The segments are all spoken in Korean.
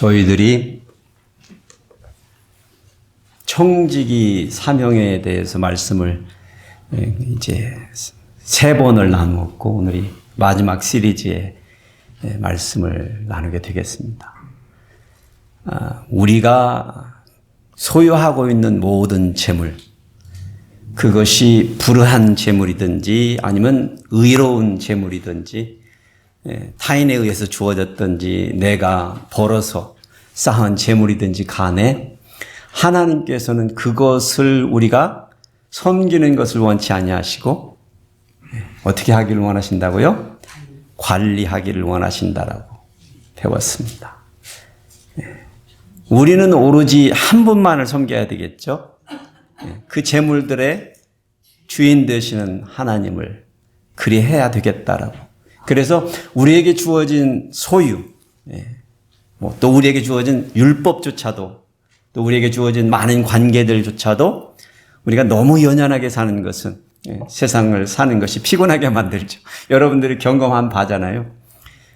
저희들이 청지기 사명에 대해서 말씀을 이제 3번을 나누었고 오늘이 마지막 시리즈의 말씀을 나누게 되겠습니다. 우리가 소유하고 있는 모든 재물, 그것이 불의한 재물이든지 아니면 의로운 재물이든지 타인에 의해서 주어졌든지 내가 벌어서 쌓은 재물이든지 간에 하나님께서는 그것을 우리가 섬기는 것을 원치 아니하시고 어떻게 하기를 원하신다고요? 관리하기를 원하신다라고 배웠습니다. 우리는 오로지 한 분만을 섬겨야 되겠죠. 그 재물들의 주인 되시는 하나님을 그리해야 되겠다라고. 그래서 우리에게 주어진 소유, 또 우리에게 주어진 율법조차도, 또 우리에게 주어진 많은 관계들조차도 우리가 너무 연연하게 사는 것은 세상을 사는 것이 피곤하게 만들죠. 여러분들이 경험한 바잖아요.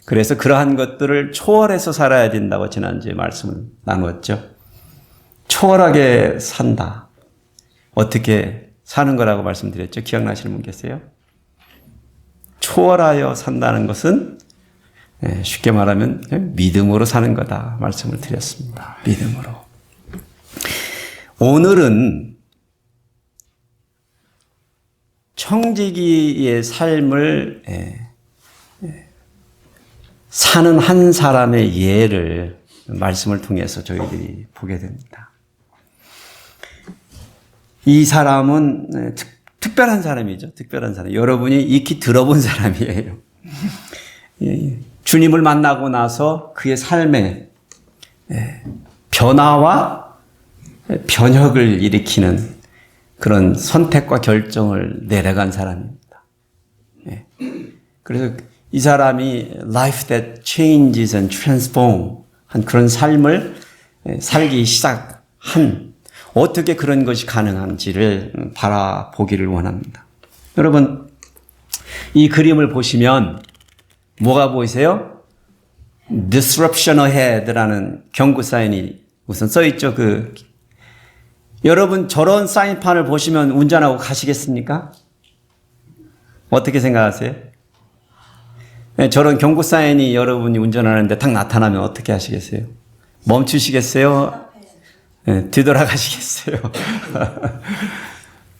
그래서 그러한 것들을 초월해서 살아야 된다고 지난주에 말씀을 나누었죠. 초월하게 산다. 어떻게 사는 거라고 말씀드렸죠? 기억나시는 분 계세요? 초월하여 산다는 것은 쉽게 말하면 믿음으로 사는 거다 말씀을 드렸습니다. 믿음으로. 오늘은 청지기의 삶을 사는 한 사람의 예를 말씀을 통해서 저희들이 보게 됩니다. 이 사람은 특별한 사람이죠. 특별한 사람. 여러분이 익히 들어본 사람이에요. 주님을 만나고 나서 그의 삶에 변화와 변혁을 일으키는 그런 선택과 결정을 내려간 사람입니다. 그래서 이 사람이 life that changes and transforms 한 그런 삶을 살기 시작한 어떻게 그런 것이 가능한지를 바라보기를 원합니다. 여러분, 이 그림을 보시면 뭐가 보이세요? Disruption ahead라는 경고 사인이 우선 써있죠. 여러분 저런 사인판을 보시면 운전하고 가시겠습니까? 어떻게 생각하세요? 저런 경고 사인이 여러분이 운전하는데 딱 나타나면 어떻게 하시겠어요? 멈추시겠어요? 뒤돌아가시겠어요?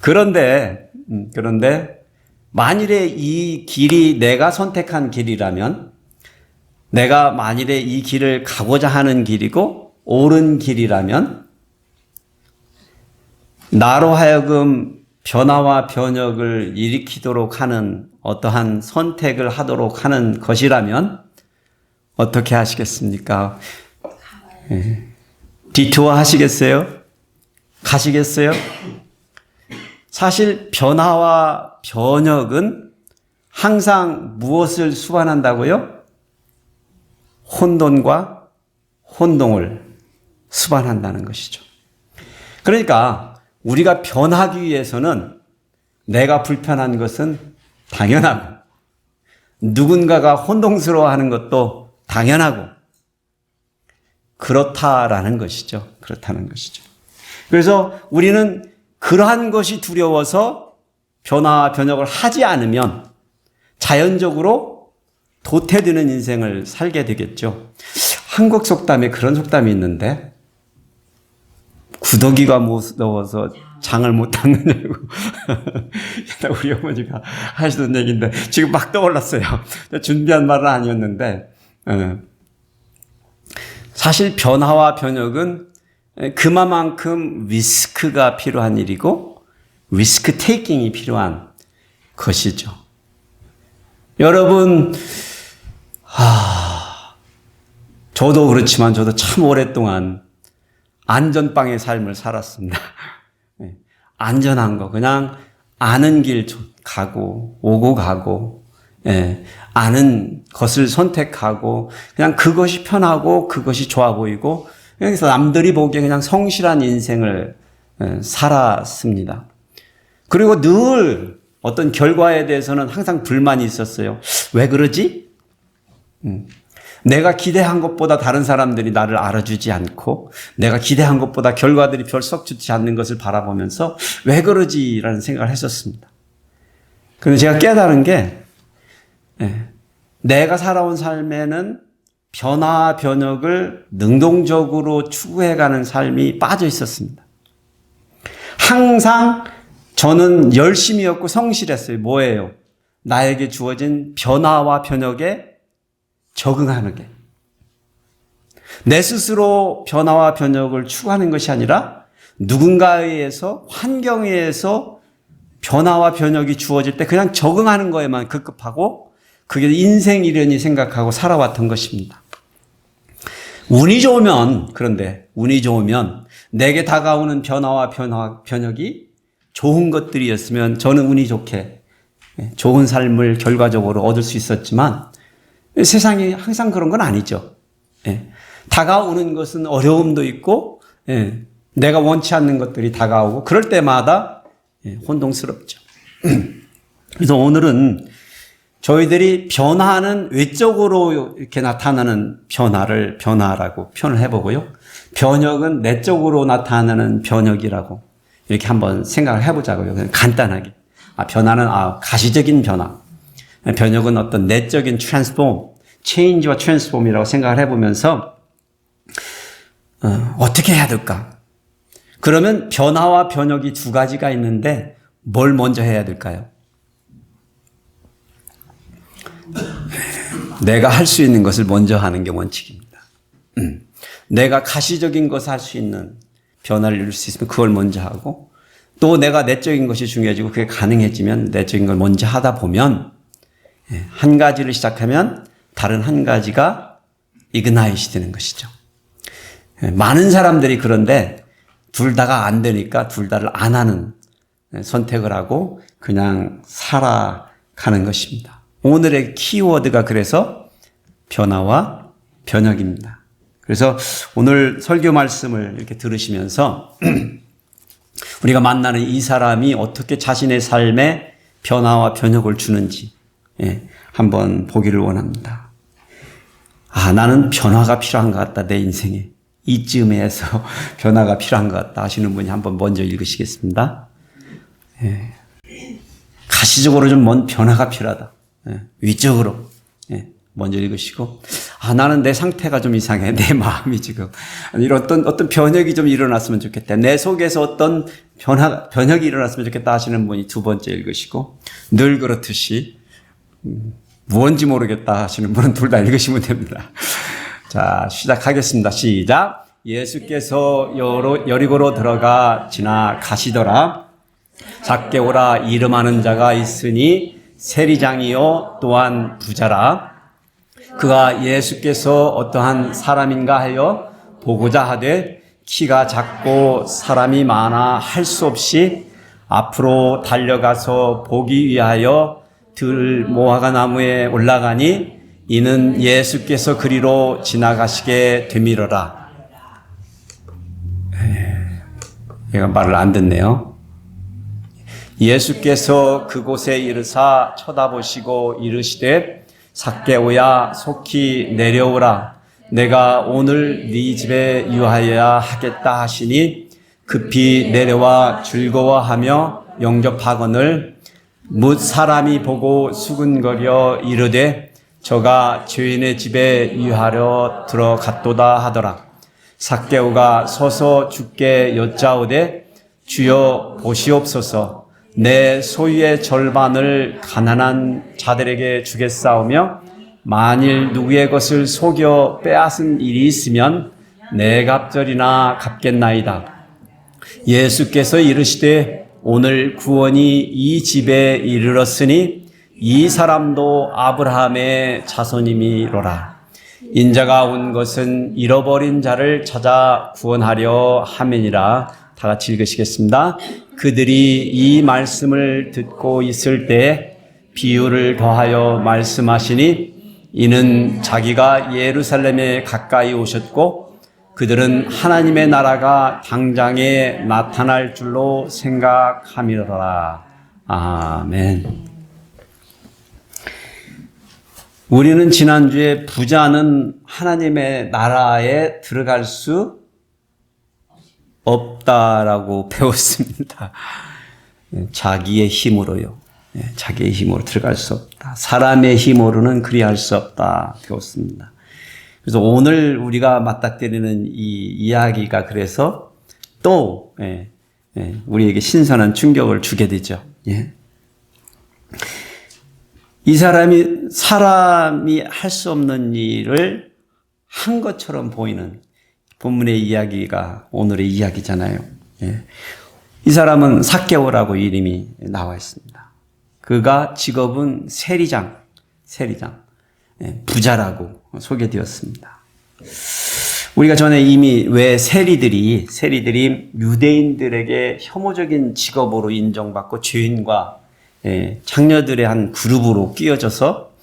그런데 만일에 이 길이 내가 선택한 길이라면, 내가 만일에 이 길을 가고자 하는 길이고 옳은 길이라면 나로 하여금 변화와 변혁을 일으키도록 하는 어떠한 선택을 하도록 하는 것이라면 어떻게 하시겠습니까? 디투어 하시겠어요? 가시겠어요? 사실 변화와 변혁은 항상 무엇을 수반한다고요? 혼돈과 혼동을 수반한다는 것이죠. 그러니까 우리가 변하기 위해서는 내가 불편한 것은 당연하고 누군가가 혼동스러워하는 것도 당연하고 그렇다라는 것이죠. 그렇다는 것이죠. 그래서 우리는 그러한 것이 두려워서 변화와 변혁을 하지 않으면 자연적으로 도태되는 인생을 살게 되겠죠. 한국 속담에 그런 속담이 있는데 구더기가 무서워서 장을 못 닦느냐고 우리 어머니가 하시던 얘기인데 지금 막 떠올랐어요. 준비한 말은 아니었는데 사실 변화와 변혁은 그만큼 리스크가 필요한 일이고 리스크 테이킹이 필요한 것이죠. 여러분, 저도 그렇지만 저도 참 오랫동안 안전빵의 삶을 살았습니다. 안전한 거, 그냥 아는 길 가고 오고 가고 아는 것을 선택하고 그냥 그것이 편하고 그것이 좋아 보이고 그래서 남들이 보기에 그냥 성실한 인생을 살았습니다. 그리고 늘 어떤 결과에 대해서는 항상 불만이 있었어요. 왜 그러지? 내가 기대한 것보다 다른 사람들이 나를 알아주지 않고 내가 기대한 것보다 결과들이 별 썩 좋지 않는 것을 바라보면서 왜 그러지라는 생각을 했었습니다. 그런데 제가 깨달은 게 내가 살아온 삶에는 변화, 변혁을 능동적으로 추구해가는 삶이 빠져 있었습니다. 항상 저는 열심히였고 성실했어요. 뭐예요? 나에게 주어진 변화와 변혁에 적응하는 게. 내 스스로 변화와 변혁을 추구하는 것이 아니라 누군가에 의해서, 환경에 의해서 변화와 변혁이 주어질 때 그냥 적응하는 거에만 급급하고 그게 인생 이련이 생각하고 살아왔던 것입니다. 그런데 운이 좋으면 내게 다가오는 변화와 변혁이 좋은 것들이었으면 저는 운이 좋게 좋은 삶을 결과적으로 얻을 수 있었지만 세상이 항상 그런 건 아니죠. 다가오는 것은 어려움도 있고 내가 원치 않는 것들이 다가오고 그럴 때마다 혼동스럽죠. 그래서 오늘은 저희들이 변화는 외적으로 이렇게 나타나는 변화라고 표현을 해보고요. 변혁은 내적으로 나타나는 변혁이라고 이렇게 한번 생각을 해보자고요. 간단하게. 변화는 가시적인 변화. 변혁은 어떤 내적인 change와 transform이라고 생각을 해보면서 어떻게 해야 될까? 그러면 변화와 변혁이 두 가지가 있는데 뭘 먼저 해야 될까요? 내가 할 수 있는 것을 먼저 하는 게 원칙입니다. 내가 가시적인 것을 할 수 있는 변화를 이룰 수 있으면 그걸 먼저 하고 또 내가 내적인 것이 중요해지고 그게 가능해지면 내적인 걸 먼저 하다 보면 한 가지를 시작하면 다른 한 가지가 이그나이트 되는 것이죠. 많은 사람들이 그런데 둘 다가 안 되니까 둘 다를 안 하는 선택을 하고 그냥 살아가는 것입니다. 오늘의 키워드가 그래서 변화와 변혁입니다. 그래서 오늘 설교 말씀을 이렇게 들으시면서 우리가 만나는 이 사람이 어떻게 자신의 삶에 변화와 변혁을 주는지 한번 보기를 원합니다. 나는 변화가 필요한 것 같다. 내 인생에. 이쯤에서 변화가 필요한 것 같다 하시는 분이 한번 먼저 읽으시겠습니다. 가시적으로 좀 변화가 필요하다. 위적으로 먼저 읽으시고 나는 내 상태가 좀 이상해. 내 마음이 지금 이런 어떤 변혁이 좀 일어났으면 좋겠다. 내 속에서 어떤 변혁이 일어났으면 좋겠다 하시는 분이 두 번째 읽으시고 늘 그렇듯이 무언지 모르겠다 하시는 분은 둘 다 읽으시면 됩니다. 자, 시작하겠습니다. 시작. 예수께서 여리고로 들어가 지나가시더라. zac개오라 이름하는 자가 있으니 세리장이요 또한 부자라. 그가 예수께서 어떠한 사람인가 하여 보고자 하되 키가 작고 사람이 많아 할 수 없이 앞으로 달려가서 보기 위하여 들 모아가 나무에 올라가니 이는 예수께서 그리로 지나가시게 되밀어라. 얘가 말을 안 듣네요. 예수께서 그곳에 이르사 쳐다보시고 이르시되 zac개오야 속히 내려오라. 내가 오늘 네 집에 유하여야 하겠다 하시니 급히 내려와 즐거워하며 영접하거늘 뭇 사람이 보고 수근거려 이르되 저가 죄인의 집에 유하려 들어갔도다 하더라. zac개오가 서서 주께 여짜오되 주여 보시옵소서. 내 소유의 절반을 가난한 자들에게 주겠사오며 만일 누구의 것을 속여 빼앗은 일이 있으면 내 갑절이나 갚겠나이다. 예수께서 이르시되 오늘 구원이 이 집에 이르렀으니 이 사람도 아브라함의 자손임이로라. 인자가 온 것은 잃어버린 자를 찾아 구원하려 함이니라. 다 같이 읽으시겠습니다. 그들이 이 말씀을 듣고 있을 때 비유를 더하여 말씀하시니 이는 자기가 예루살렘에 가까이 오셨고 그들은 하나님의 나라가 당장에 나타날 줄로 생각함이로라. 아멘. 우리는 지난주에 부자는 하나님의 나라에 들어갈 수 없다라고 배웠습니다. 자기의 힘으로요. 자기의 힘으로 들어갈 수 없다. 사람의 힘으로는 그리할 수 없다 배웠습니다. 그래서 오늘 우리가 맞닥뜨리는 이 이야기가 그래서 또 우리에게 신선한 충격을 주게 되죠. 이 사람이 할 수 없는 일을 한 것처럼 보이는 본문의 이야기가 오늘의 이야기잖아요. 이 사람은 삭개오라고 이름이 나와 있습니다. 그가 직업은 세리장, 부자라고 소개되었습니다. 우리가 전에 이미 왜 세리들이 유대인들에게 혐오적인 직업으로 인정받고 죄인과 장녀들의 한 그룹으로 끼워져서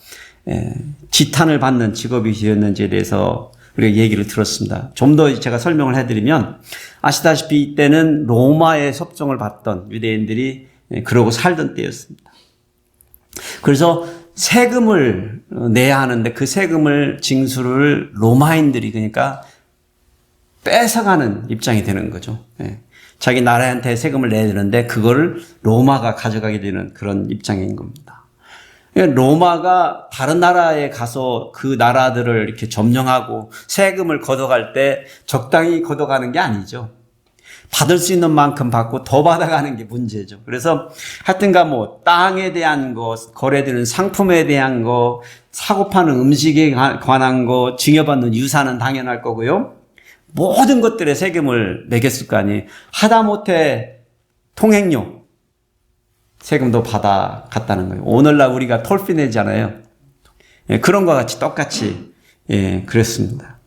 지탄을 받는 직업이 되었는지에 대해서 우리가 얘기를 들었습니다. 좀 더 제가 설명을 해드리면 아시다시피 이때는 로마의 섭정을 받던 유대인들이 그러고 살던 때였습니다. 그래서 세금을 내야 하는데 그 세금을 징수를 로마인들이 그러니까 뺏어가는 입장이 되는 거죠. 자기 나라한테 세금을 내야 되는데 그거를 로마가 가져가게 되는 그런 입장인 겁니다. 로마가 다른 나라에 가서 그 나라들을 이렇게 점령하고 세금을 걷어갈 때 적당히 걷어가는 게 아니죠. 받을 수 있는 만큼 받고 더 받아가는 게 문제죠. 그래서 하여튼가 뭐 땅에 대한 거, 거래되는 상품에 대한 거, 사고 파는 음식에 관한 거, 증여받는 유산은 당연할 거고요. 모든 것들에 세금을 매겼을 거 아니에요. 하다못해 통행료 세금도 받아갔다는 거예요. 오늘날 우리가 톨피 내잖아요. 그런 것과 같이 똑같이 그랬습니다.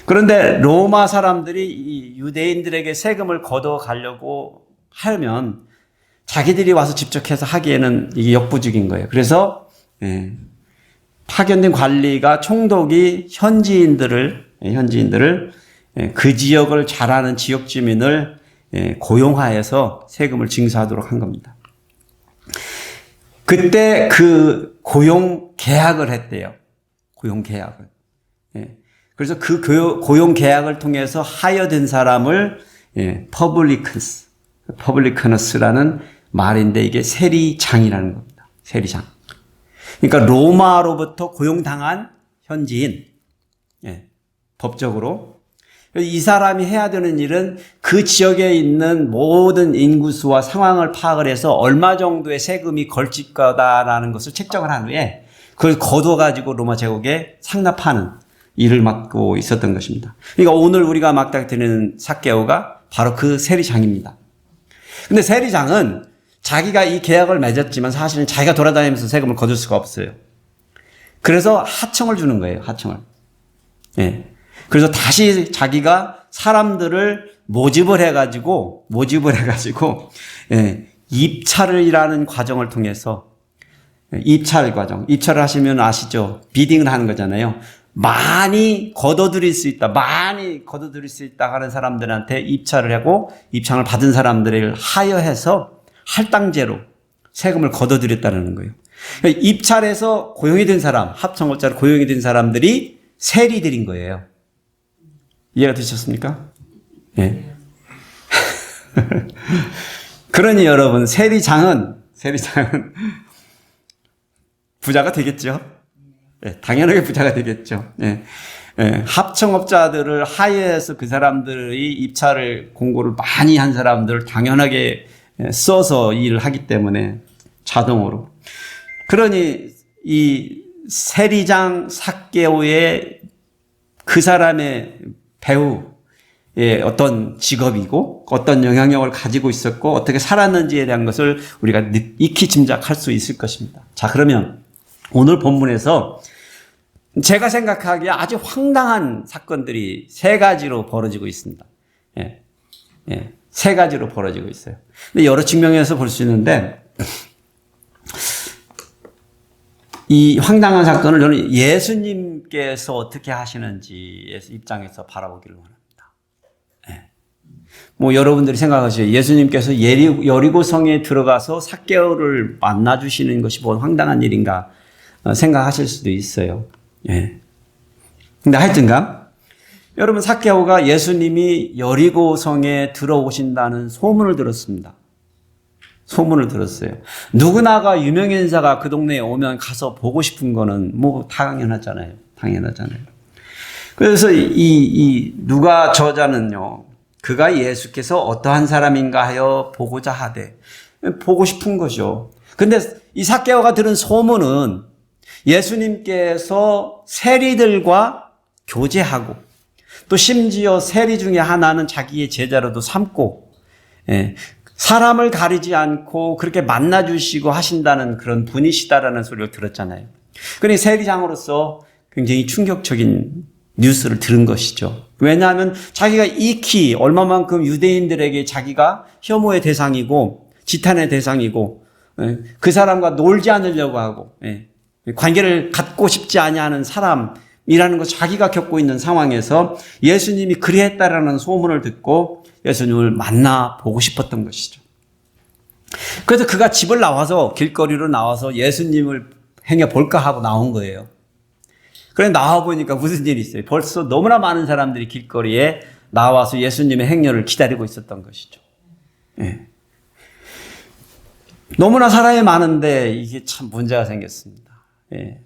그런데 로마 사람들이 이 유대인들에게 세금을 걷어가려고 하면 자기들이 와서 직접 해서 하기에는 이게 역부족인 거예요. 그래서 파견된 관리가 총독이 현지인들을 그 지역을 잘 아는 지역 주민을 고용하여서 세금을 징수하도록 한 겁니다. 그때 그 고용 계약을 했대요. 고용 계약을. 그래서 그 고용 계약을 통해서 하여된 사람을 퍼블리커너스라는 말인데 이게 세리장이라는 겁니다. 세리장. 그러니까 로마로부터 고용당한 현지인, 법적으로 이 사람이 해야 되는 일은 그 지역에 있는 모든 인구수와 상황을 파악을 해서 얼마 정도의 세금이 걸칠 거다라는 것을 책정을 한 후에 그걸 거둬가지고 로마 제국에 상납하는 일을 맡고 있었던 것입니다. 그러니까 오늘 우리가 맞닥뜨리는 삭개오가 바로 그 세리장입니다. 근데 세리장은 자기가 이 계약을 맺었지만 사실은 자기가 돌아다니면서 세금을 거둘 수가 없어요. 그래서 하청을 주는 거예요. 하청을. 그래서 다시 자기가 사람들을 모집을 해가지고 입찰이라는 과정을 통해서 입찰 과정. 입찰을 하시면 아시죠? 비딩을 하는 거잖아요. 많이 거둬들일 수 있다 하는 사람들한테 입찰을 하고 입찰을 받은 사람들을 하여해서 할당제로 세금을 거둬들였다는 거예요. 입찰해서 고용이 된 사람, 합청업자로 고용이 된 사람들이 세리들인 거예요. 이해가 되셨습니까? 그러니 여러분, 세리장은 부자가 되겠죠. 당연하게 부자가 되겠죠. 합청업자들을 하여해서 그 사람들이 입찰을 공고를 많이 한 사람들을 당연하게 써서 일을 하기 때문에 자동으로. 그러니 이 세리장 삭개오의 그 사람의 배우의 어떤 직업이고 어떤 영향력을 가지고 있었고 어떻게 살았는지에 대한 것을 우리가 익히 짐작할 수 있을 것입니다. 자, 그러면 오늘 본문에서 제가 생각하기에 아주 황당한 사건들이 세 가지로 벌어지고 있습니다. 세 가지로 벌어지고 있어요. 근데 여러 측면에서 볼 수 있는데 이 황당한 사건을 저는 예수님께서 어떻게 하시는지 입장에서 바라보기를 원합니다. 뭐 여러분들이 생각하시죠. 예수님께서 여리고성에 들어가서 삭개오를 만나주시는 것이 뭔 황당한 일인가? 생각하실 수도 있어요. 예. 근데 하여튼간 여러분 삭개오가 예수님이 여리고성에 들어오신다는 소문을 들었습니다. 소문을 들었어요. 누구나가 유명인사가 그 동네에 오면 가서 보고 싶은 거는 뭐 당연하잖아요. 당연하잖아요. 그래서 이 누가 저자는요. 그가 예수께서 어떠한 사람인가 하여 보고자 하되 보고 싶은 거죠. 근데 이 삭개오가 들은 소문은 예수님께서 세리들과 교제하고 또 심지어 세리 중에 하나는 자기의 제자로도 삼고 사람을 가리지 않고 그렇게 만나주시고 하신다는 그런 분이시다라는 소리를 들었잖아요. 그러니 세리장으로서 굉장히 충격적인 뉴스를 들은 것이죠. 왜냐하면 자기가 익히 얼마만큼 유대인들에게 자기가 혐오의 대상이고 지탄의 대상이고 그 사람과 놀지 않으려고 하고 관계를 갖고 싶지 아니하는 사람이라는 것 자기가 겪고 있는 상황에서 예수님이 그리했다라는 소문을 듣고 예수님을 만나보고 싶었던 것이죠. 그래서 그가 집을 나와서 길거리로 나와서 예수님을 행해볼까 하고 나온 거예요. 그래 나와보니까 무슨 일이 있어요. 벌써 너무나 많은 사람들이 길거리에 나와서 예수님의 행렬을 기다리고 있었던 것이죠. 예. 너무나 사람이 많은데 이게 참 문제가 생겼습니다. 예.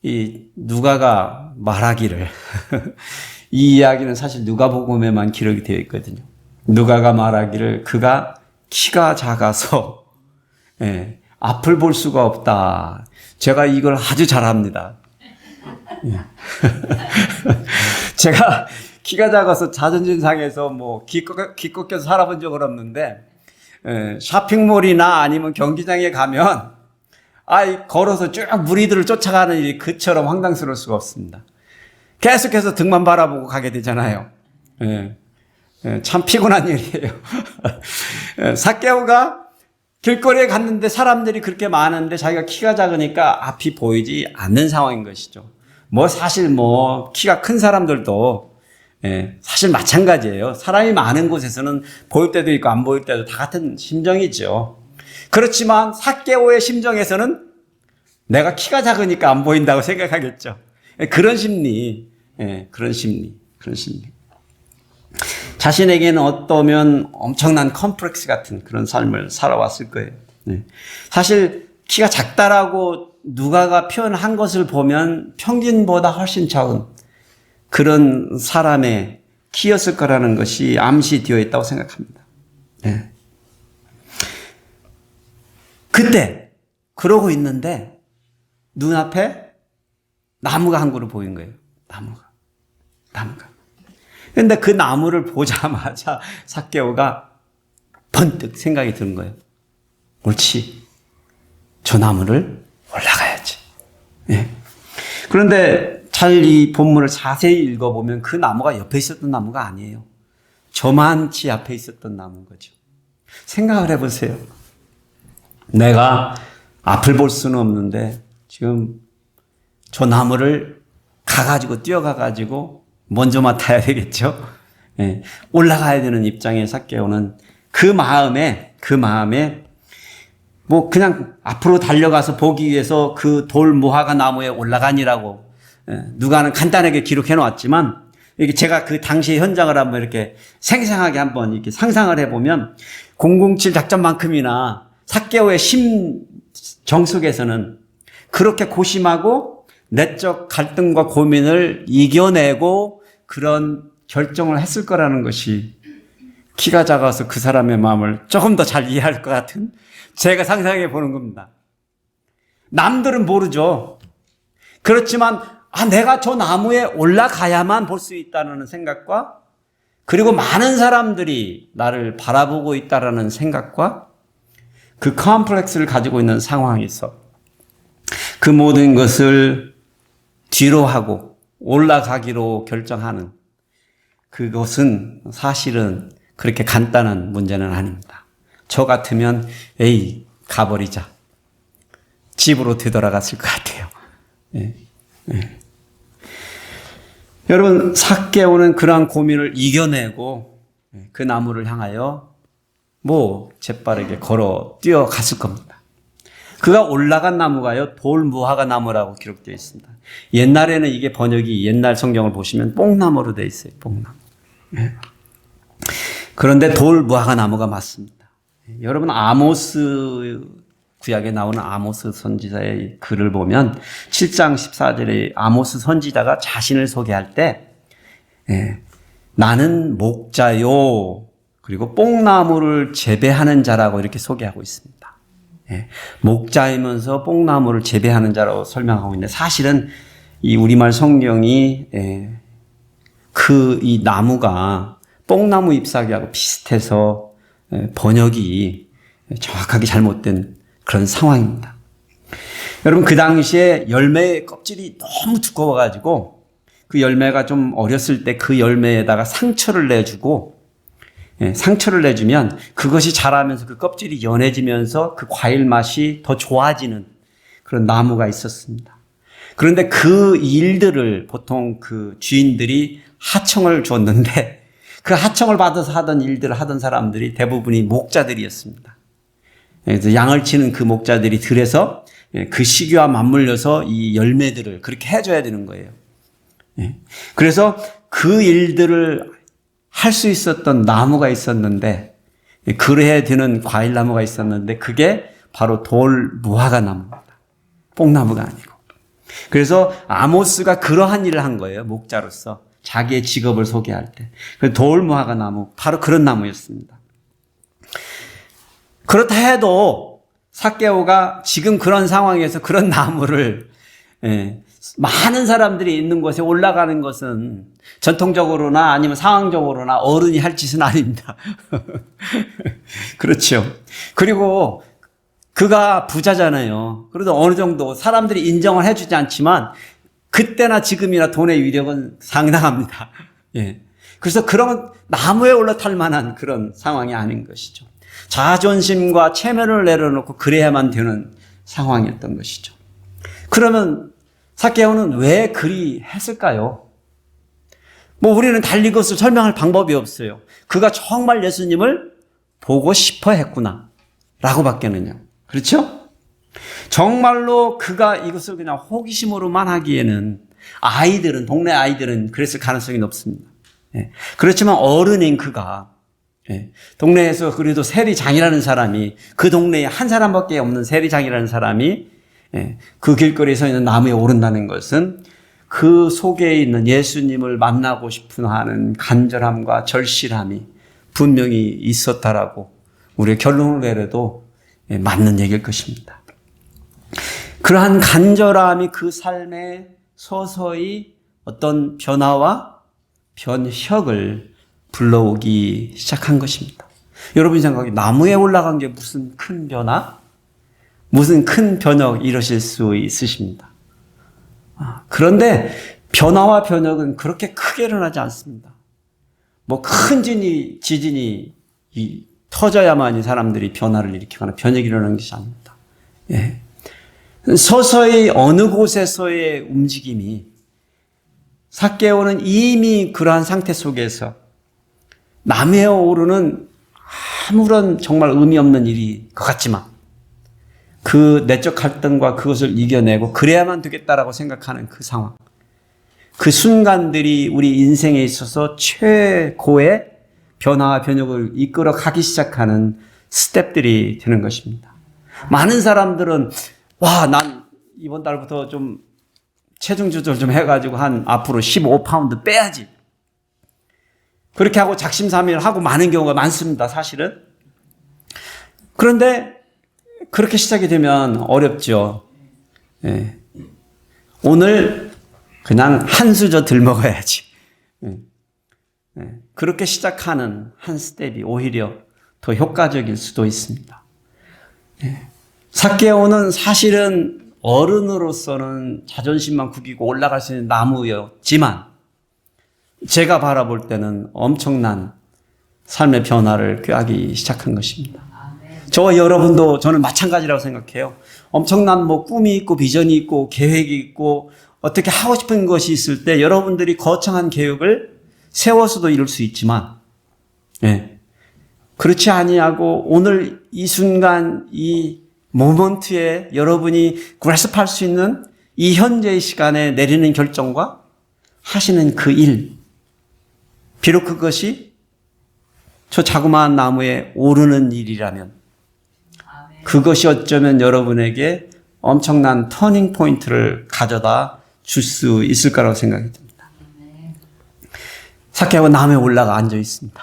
이 누가가 말하기를 이 이야기는 사실 누가복음에만 기록이 되어 있거든요. 누가가 말하기를 그가 키가 작아서 앞을 볼 수가 없다. 제가 이걸 아주 잘합니다. 제가 키가 작아서 자존심 상해서 뭐 기껏해서 살아본 적은 없는데 쇼핑몰이나 아니면 경기장에 가면 걸어서 쭉 무리들을 쫓아가는 일이 그처럼 황당스러울 수가 없습니다. 계속해서 등만 바라보고 가게 되잖아요. 참 피곤한 일이에요. 삭개오가 길거리에 갔는데 사람들이 그렇게 많은데 자기가 키가 작으니까 앞이 보이지 않는 상황인 것이죠. 사실 키가 큰 사람들도 사실 마찬가지예요. 사람이 많은 곳에서는 보일 때도 있고 안 보일 때도 다 같은 심정이죠. 그렇지만 삭개오의 심정에서는 내가 키가 작으니까 안 보인다고 생각하겠죠. 그런 심리. 자신에게는 어떠면 엄청난 컴플렉스 같은 그런 삶을 살아왔을 거예요. 사실 키가 작다라고 누가가 표현한 것을 보면 평균보다 훨씬 적은 그런 사람의 키였을 거라는 것이 암시되어 있다고 생각합니다. 그때 그러고 있는데 눈앞에 나무가 한 그루 보인 거예요. 나무가. 그런데 그 나무를 보자마자 삭개오가 번뜩 생각이 드는 거예요. 옳지. 저 나무를 올라가야지. 그런데 잘 이 본문을 자세히 읽어보면 그 나무가 옆에 있었던 나무가 아니에요. 저만치 앞에 있었던 나무인 거죠. 생각을 해보세요. 내가 앞을 볼 수는 없는데 지금 저 나무를 뛰어가가지고 먼저 맡아야 되겠죠. 올라가야 되는 입장에 삭개오는 그 마음에 그냥 앞으로 달려가서 보기 위해서 그 돌 무화과 나무에 올라가니라고 누가는 간단하게 기록해 놓았지만 이게 제가 그 당시의 현장을 한번 이렇게 생생하게 한번 이렇게 상상을 해보면 007 작전만큼이나 삭개오의 심정 속에서는 그렇게 고심하고 내적 갈등과 고민을 이겨내고 그런 결정을 했을 거라는 것이 키가 작아서 그 사람의 마음을 조금 더 잘 이해할 것 같은 제가 상상해 보는 겁니다. 남들은 모르죠. 그렇지만 내가 저 나무에 올라가야만 볼 수 있다는 생각과 그리고 많은 사람들이 나를 바라보고 있다는 생각과 그 컴플렉스를 가지고 있는 상황에서 그 모든 것을 뒤로 하고 올라가기로 결정하는 그것은 사실은 그렇게 간단한 문제는 아닙니다. 저 같으면 가버리자. 집으로 되돌아갔을 것 같아요. 여러분 삭개오는 그러한 고민을 이겨내고 그 나무를 향하여 재빠르게 걸어 뛰어갔을 겁니다. 그가 올라간 나무가요, 돌무화과 나무라고 기록되어 있습니다. 옛날에는 이게 번역이 옛날 성경을 보시면 뽕나무로 되어 있어요. 뽕나무. 네. 그런데 돌무화과 나무가 맞습니다. 여러분 아모스 구약에 나오는 아모스 선지자의 글을 보면 7장 14절에 아모스 선지자가 자신을 소개할 때 나는 목자요 그리고 뽕나무를 재배하는 자라고 이렇게 소개하고 있습니다. 목자이면서 뽕나무를 재배하는 자라고 설명하고 있는데 사실은 이 우리말 성경이 이 나무가 뽕나무 잎사귀하고 비슷해서 번역이 정확하게 잘못된 그런 상황입니다. 여러분 그 당시에 열매의 껍질이 너무 두꺼워가지고 그 열매가 좀 어렸을 때 그 열매에다가 상처를 내주면 그것이 자라면서 그 껍질이 연해지면서 그 과일 맛이 더 좋아지는 그런 나무가 있었습니다. 그런데 그 일들을 보통 그 주인들이 하청을 줬는데 그 하청을 받아서 하던 일들을 하던 사람들이 대부분이 목자들이었습니다. 그래서 양을 치는 그 목자들이 들에서 그 시기와 맞물려서 이 열매들을 그렇게 해줘야 되는 거예요. 그래서 그 일들을 할 수 있었던 나무가 있었는데, 그래야 되는 과일 나무가 있었는데, 그게 바로 돌무화과 나무입니다. 뽕나무가 아니고. 그래서 아모스가 그러한 일을 한 거예요. 목자로서. 자기의 직업을 소개할 때. 돌무화과 나무, 바로 그런 나무였습니다. 그렇다 해도 삭개오가 지금 그런 상황에서 그런 나무를 많은 사람들이 있는 곳에 올라가는 것은 전통적으로나 아니면 상황적으로나 어른이 할 짓은 아닙니다. 그렇죠. 그리고 그가 부자잖아요. 그래도 어느 정도 사람들이 인정을 해주지 않지만 그때나 지금이나 돈의 위력은 상당합니다. 그래서 그런 나무에 올라탈 만한 그런 상황이 아닌 것이죠. 자존심과 체면을 내려놓고 그래야만 되는 상황이었던 것이죠. 그러면 삭개오는 왜 그리 했을까요? 우리는 달리 그것을 설명할 방법이 없어요. 그가 정말 예수님을 보고 싶어 했구나 라고 밖에는요. 그렇죠? 정말로 그가 이것을 그냥 호기심으로만 하기에는 동네 아이들은 그랬을 가능성이 높습니다. 그렇지만 어른인 그가 동네에서 그래도 세리장이라는 사람이 그 동네에 한 사람밖에 없는 세리장이라는 사람이 그 길거리에 서 있는 나무에 오른다는 것은 그 속에 있는 예수님을 만나고 싶은 하는 간절함과 절실함이 분명히 있었다라고 우리가 결론을 내려도 맞는 얘기일 것입니다. 그러한 간절함이 그 삶에 서서히 어떤 변화와 변혁을 불러오기 시작한 것입니다. 여러분 생각에 나무에 올라간 게 무슨 큰 변화? 무슨 큰 변혁 이러실 수 있으십니다. 그런데 변화와 변혁은 그렇게 크게 일어나지 않습니다. 큰 지진이 터져야만이 사람들이 변화를 일으키거나 변혁이 일어나는 것이 아닙니다. 서서히 어느 곳에서의 움직임이 삭개오는 이미 그러한 상태 속에서 나무에 오르는 아무런 정말 의미 없는 일이 것 같지만 그 내적 갈등과 그것을 이겨내고 그래야만 되겠다라고 생각하는 그 상황. 그 순간들이 우리 인생에 있어서 최고의 변화와 변혁을 이끌어 가기 시작하는 스텝들이 되는 것입니다. 많은 사람들은 난 이번 달부터 좀 체중 조절 좀 해가지고 앞으로 15파운드 빼야지. 그렇게 하고 작심삼일을 하고 많은 경우가 많습니다. 사실은. 그런데 그렇게 시작이 되면 어렵죠. 오늘 그냥 한 수저 들 먹어야지. 그렇게 시작하는 한 스텝이 오히려 더 효과적일 수도 있습니다. 삭개오는 사실은 어른으로서는 자존심만 구기고 올라갈 수 있는 나무였지만 제가 바라볼 때는 엄청난 삶의 변화를 꾀하기 시작한 것입니다. 저와 여러분도 저는 마찬가지라고 생각해요. 엄청난 꿈이 있고 비전이 있고 계획이 있고 어떻게 하고 싶은 것이 있을 때 여러분들이 거창한 계획을 세워서도 이룰 수 있지만 그렇지 아니하고 오늘 이 순간 이 모먼트에 여러분이 그래스프할 수 있는 이 현재의 시간에 내리는 결정과 하시는 그 일, 비록 그것이 저 자그마한 나무에 오르는 일이라면 그것이 어쩌면 여러분에게 엄청난 터닝 포인트를 가져다 줄 수 있을 거라고 생각이 듭니다. 삭개오가 나무에 올라가 앉아 있습니다.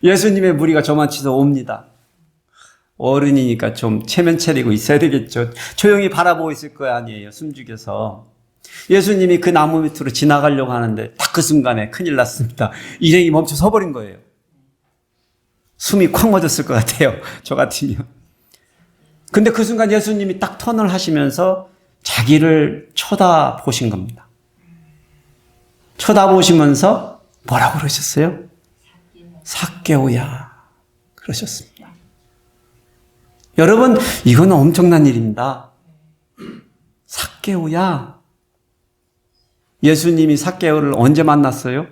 예수님의 무리가 저만치서 옵니다. 어른이니까 좀 체면 차리고 있어야 되겠죠. 조용히 바라보고 있을 거 아니에요. 숨죽여서. 예수님이 그 나무 밑으로 지나가려고 하는데 딱 그 순간에 큰일 났습니다. 일행이 멈춰 서버린 거예요. 숨이 콱 멎었을 것 같아요. 저 같으면. 근데 그 순간 예수님이 딱 턴을 하시면서 자기를 쳐다보신 겁니다. 쳐다보시면서 뭐라고 그러셨어요? 삭개오야 그러셨습니다. 여러분, 이건 엄청난 일입니다. 삭개오야. 예수님이 삭개오를 언제 만났어요?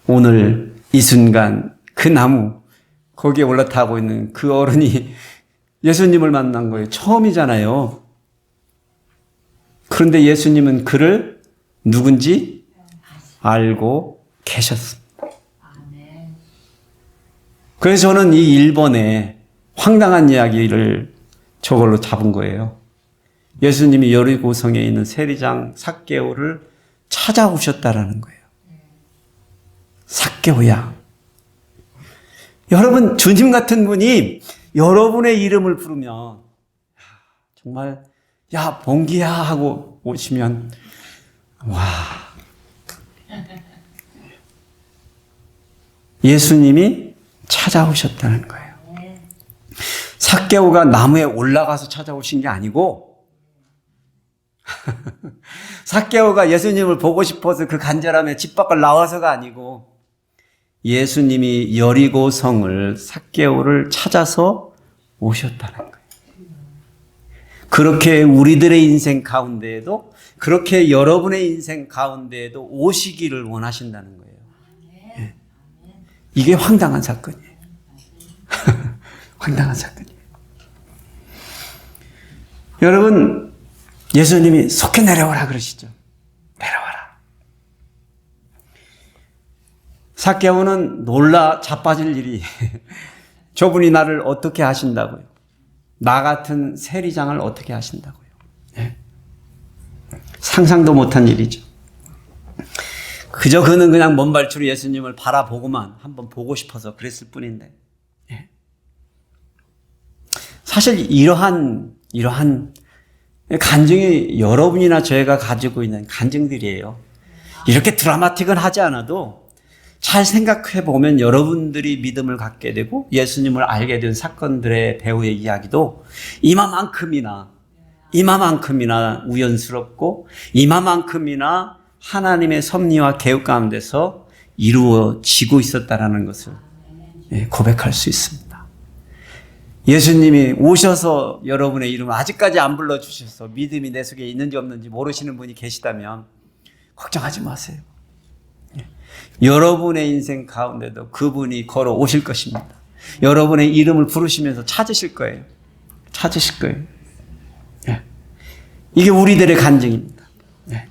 오늘 이 순간 그 나무 거기에 올라타고 있는 그 어른이 예수님을 만난 거예요. 처음이잖아요. 그런데 예수님은 그를 누군지 알고 계셨습니다. 그래서 저는 이 1번에 황당한 이야기를 저걸로 잡은 거예요. 예수님이 여리고성에 있는 세리장 삭개오를 찾아오셨다라는 거예요. 삭개오야. 여러분, 주님 같은 분이 여러분의 이름을 부르면 정말 야 봉기야 하고 오시면 와, 예수님이 찾아오셨다는 거예요. 삭개오가 나무에 올라가서 찾아오신 게 아니고 삭개오가 예수님을 보고 싶어서 그 간절함에 집 밖을 나와서가 아니고 예수님이 여리고성을 삭개오를 찾아서 오셨다는 거예요. 그렇게 우리들의 인생 가운데에도 그렇게 여러분의 인생 가운데에도 오시기를 원하신다는 거예요. 예. 이게 황당한 사건이에요. 황당한 사건이에요. 여러분, 예수님이 속히 내려오라 그러시죠. 내려와라. 삭개오는 놀라 자빠질 일이 저분이 나를 어떻게 하신다고요? 나 같은 세리장을 어떻게 하신다고요? 네. 상상도 못한 일이죠. 그저 그는 그냥 먼 발치로 예수님을 바라보고만 한번 보고 싶어서 그랬을 뿐인데 네. 사실 이러한 간증이 여러분이나 저희가 가지고 있는 간증들이에요. 이렇게 드라마틱은 하지 않아도 잘 생각해 보면 여러분들이 믿음을 갖게 되고 예수님을 알게 된 사건들의 배우의 이야기도 이마만큼이나 우연스럽고 이마만큼이나 하나님의 섭리와 계획 가운데서 이루어지고 있었다라는 것을 고백할 수 있습니다. 예수님이 오셔서 여러분의 이름을 아직까지 안 불러주셔서 믿음이 내 속에 있는지 없는지 모르시는 분이 계시다면 걱정하지 마세요. 여러분의 인생 가운데도 그분이 걸어 오실 것입니다. 여러분의 이름을 부르시면서 찾으실 거예요. 찾으실 거예요. 네. 이게 우리들의 간증입니다. 네.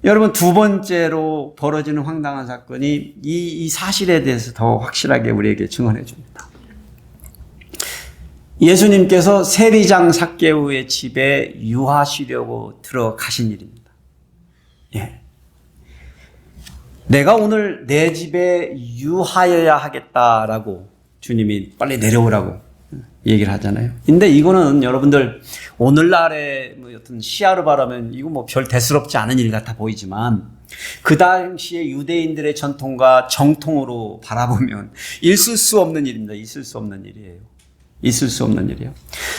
여러분, 두 번째로 벌어지는 황당한 사건이 이 사실에 대해서 더 확실하게 우리에게 증언해 줍니다. 예수님께서 세리장 삭개오의 집에 유하시려고 들어가신 일입니다. 예. 내가 오늘 내 집에 유하여야 하겠다라고 주님이 빨리 내려오라고 얘기를 하잖아요. 근데 이거는 여러분들 오늘날의 어떤 시야로 바라면 이거 뭐 별 대수롭지 않은 일 같아 보이지만 그 당시에 유대인들의 전통과 정통으로 바라보면 있을 수 없는 일입니다. 있을 수 없는 일이에요. 있을 수 없는 일이에요.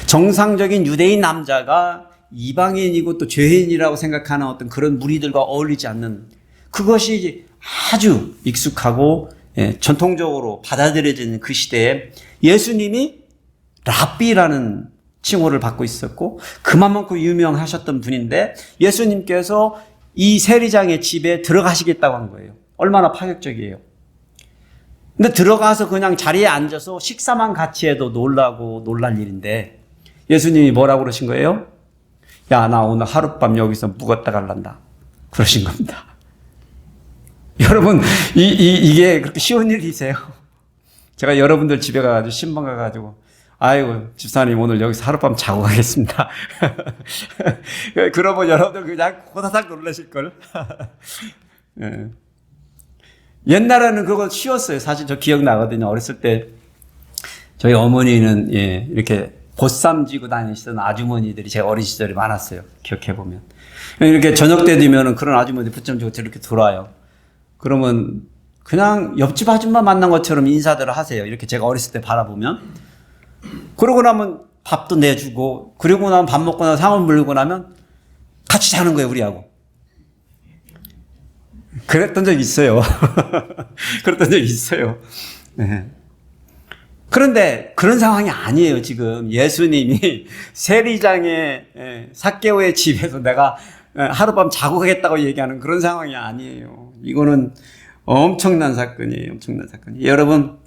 정상적인 유대인 남자가 이방인이고 또 죄인이라고 생각하는 어떤 그런 무리들과 어울리지 않는 그것이 아주 익숙하고 전통적으로 받아들여지는 그 시대에 예수님이 랍비라는 칭호를 받고 있었고 그만큼 유명하셨던 분인데 예수님께서 이 세리장의 집에 들어가시겠다고 한 거예요. 얼마나 파격적이에요. 근데 들어가서 그냥 자리에 앉아서 식사만 같이 해도 놀랄 일인데 예수님이 뭐라고 그러신 거예요? 야, 나 오늘 하룻밤 여기서 묵었다 갈란다. 그러신 겁니다. 여러분, 이게 그렇게 쉬운 일이세요? 제가 여러분들 집에 가가지고 신방 가가지고 아이고 집사님 오늘 여기서 하룻밤 자고 가겠습니다. 그러면 여러분들 그냥 호다닥 놀라실걸. 예. 옛날에는 그거 쉬웠어요. 사실 저 기억나거든요. 어렸을 때 저희 어머니는 이렇게 보쌈 쥐고 다니시던 아주머니들이 제 어린 시절에 많았어요. 기억해보면. 이렇게 저녁 때 되면 그런 아주머니 붙점 쥐고 저렇게 돌아요. 그러면 그냥 옆집 아줌마 만난 것처럼 인사들을 하세요. 이렇게 제가 어렸을 때 바라보면. 그러고 나면 밥도 내주고, 그리고 나면 밥 먹고 나서 상을 물고 나면 같이 자는 거예요, 우리하고. 그랬던 적이 있어요. 그랬던 적이 있어요. 네. 그런데 그런 상황이 아니에요, 지금. 예수님이 세리장의 삭개오의 집에서 내가 하룻밤 자고 가겠다고 얘기하는 그런 상황이 아니에요. 이거는 엄청난 사건이에요. 엄청난 사건이에요. 여러분,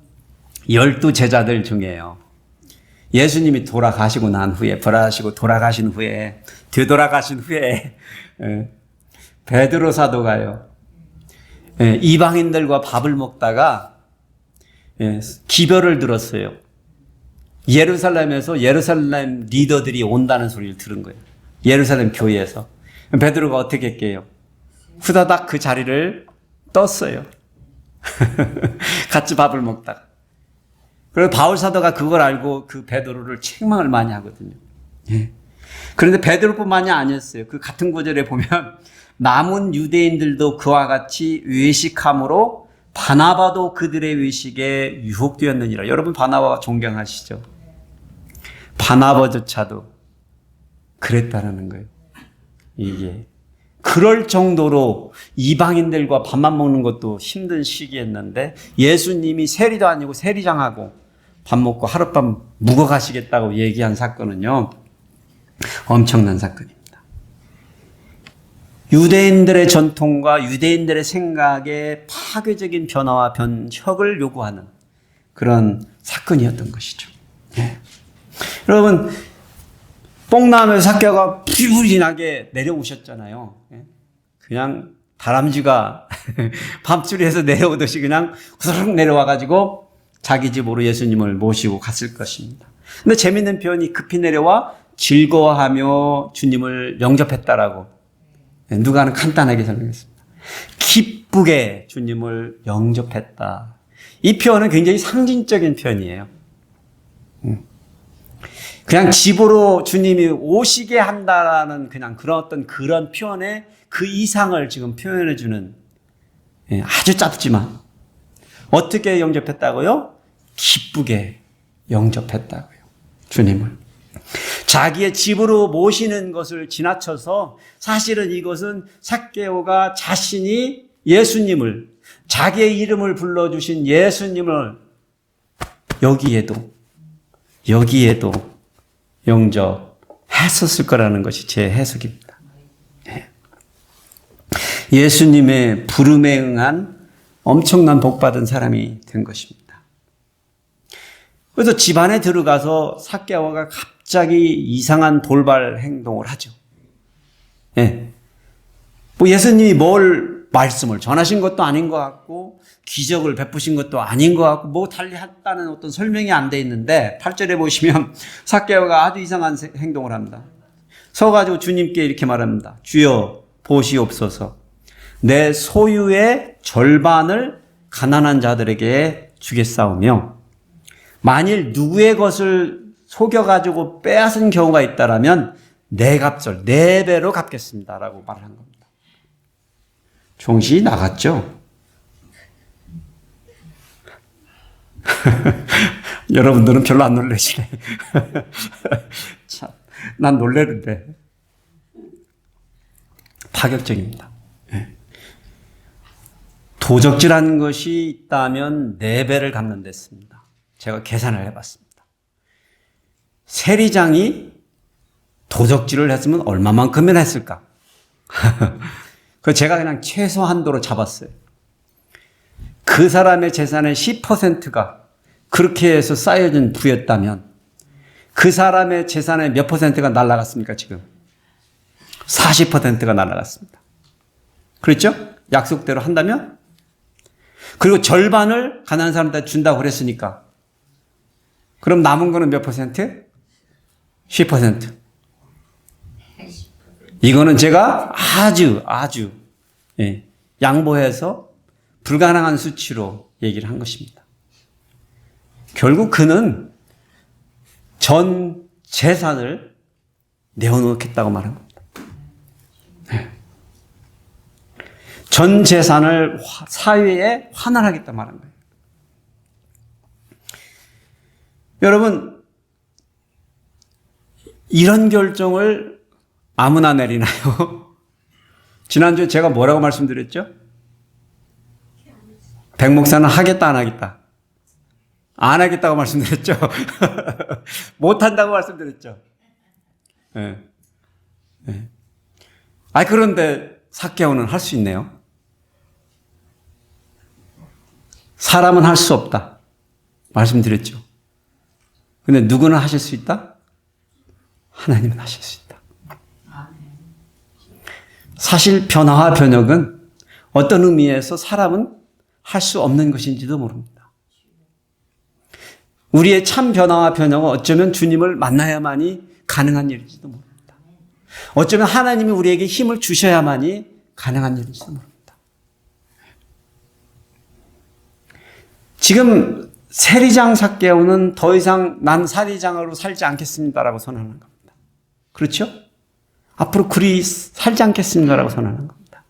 12 제자들 중에요. 예수님이 돌아가시고 난 후에, 부활하시고 돌아가신 후에, 되돌아가신 후에, 베드로 사도가요. 이방인들과 밥을 먹다가 기별을 들었어요. 예루살렘에서 예루살렘 리더들이 온다는 소리를 들은 거예요. 예루살렘 교회에서. 베드로가 어떻게 했게요? 후다닥 그 자리를 떴어요. 같이 밥을 먹다가. 그래서 바울 사도가 그걸 알고 그 베드로를 책망을 많이 하거든요. 그런데 베드로뿐만이 아니었어요. 그 같은 구절에 보면 남은 유대인들도 그와 같이 외식함으로 바나바도 그들의 외식에 유혹되었느니라. 여러분 바나바 존경하시죠? 바나바조차도 그랬다라는 거예요. 이게 그럴 정도로 이방인들과 밥만 먹는 것도 힘든 시기였는데 예수님이 세리도 아니고 세리장하고 밥 먹고 하룻밤 묵어 가시겠다고 얘기한 사건은요. 엄청난 사건입니다. 유대인들의 전통과 유대인들의 생각에 파괴적인 변화와 변혁을 요구하는 그런 사건이었던 것이죠. 네. 여러분, 뽕나무에서 삭개오가 불이 나게 내려오셨잖아요. 그냥 다람쥐가 밤줄이에서 내려오듯이 그냥 후루룩 내려와가지고 자기 집으로 예수님을 모시고 갔을 것입니다. 근데 재밌는 표현이 급히 내려와 즐거워하며 주님을 영접했다라고 누가는 간단하게 설명했습니다. 기쁘게 주님을 영접했다. 이 표현은 굉장히 상징적인 표현이에요. 그냥 집으로 주님이 오시게 한다라는 그냥 그런 표현에 그 이상을 지금 표현해주는 아주 짧지만 어떻게 영접했다고요? 기쁘게 영접했다고요. 주님을. 자기의 집으로 모시는 것을 지나쳐서 사실은 이것은 삭개오가 자신이 예수님을 자기의 이름을 불러주신 예수님을 여기에도 영접했었을 거라는 것이 제 해석입니다. 예수님의 부름에 응한 엄청난 복받은 사람이 된 것입니다. 그래서 집안에 들어가서 삭개오가 갑자기 이상한 돌발 행동을 하죠. 뭐 예수님이 뭘 말씀을 전하신 것도 아닌 것 같고 기적을 베푸신 것도 아닌 것 같고 뭐 달리 했다는 어떤 설명이 안 돼 있는데 8절에 보시면 삭개오가 아주 이상한 행동을 합니다. 서가지고 주님께 이렇게 말합니다. 주여 보시옵소서. 내 소유의 절반을 가난한 자들에게 주겠사오며 만일 누구의 것을 속여가지고 빼앗은 경우가 있다라면 네 값을 4배로 갚겠습니다라고 말을 한 겁니다. 정신이 나갔죠? 여러분들은 별로 안 놀라시네. 참, 난 놀래는데. 파격적입니다. 도적질한 것이 있다면 4배를 갚는 데습니다. 제가 계산을 해봤습니다. 세리장이 도적질을 했으면 얼마만큼이나 했을까? 그래서 제가 그냥 최소한도로 잡았어요. 그 사람의 재산의 10%가 그렇게 해서 쌓여진 부였다면 그 사람의 재산의 몇 퍼센트가 날아갔습니까, 지금? 40%가 날아갔습니다. 그렇죠? 약속대로 한다면? 그리고 절반을 가난한 사람한테 준다고 그랬으니까. 그럼 남은 거는 몇 퍼센트? 10%. 이거는 제가 아주 양보해서 불가능한 수치로 얘기를 한 것입니다. 결국 그는 전 재산을 내어놓겠다고 말한 겁니다. 전 재산을 사회에 환원하겠다 말한 거예요. 여러분, 이런 결정을 아무나 내리나요? 지난주에 제가 뭐라고 말씀드렸죠? 백 목사는 하겠다, 안 하겠다? 안 하겠다고 말씀드렸죠? 못한다고 말씀드렸죠? 네. 네. 그런데 삭개오는 할 수 있네요. 사람은 할 수 없다. 말씀드렸죠. 근데 누구는 하실 수 있다? 하나님은 하실 수 있다. 사실 변화와 변혁은 어떤 의미에서 사람은 할 수 없는 것인지도 모릅니다. 우리의 참 변화와 변혁은 어쩌면 주님을 만나야만이 가능한 일일지도 모릅니다. 어쩌면 하나님이 우리에게 힘을 주셔야만이 가능한 일일지도 모릅니다. 지금 세리장 삭개오는 더 이상 난 세리장으로 살지 않겠습니다라고 선언하는 겁니다. 그렇죠? 앞으로 그리 살지 않겠습니다라고 선언하는 겁니다.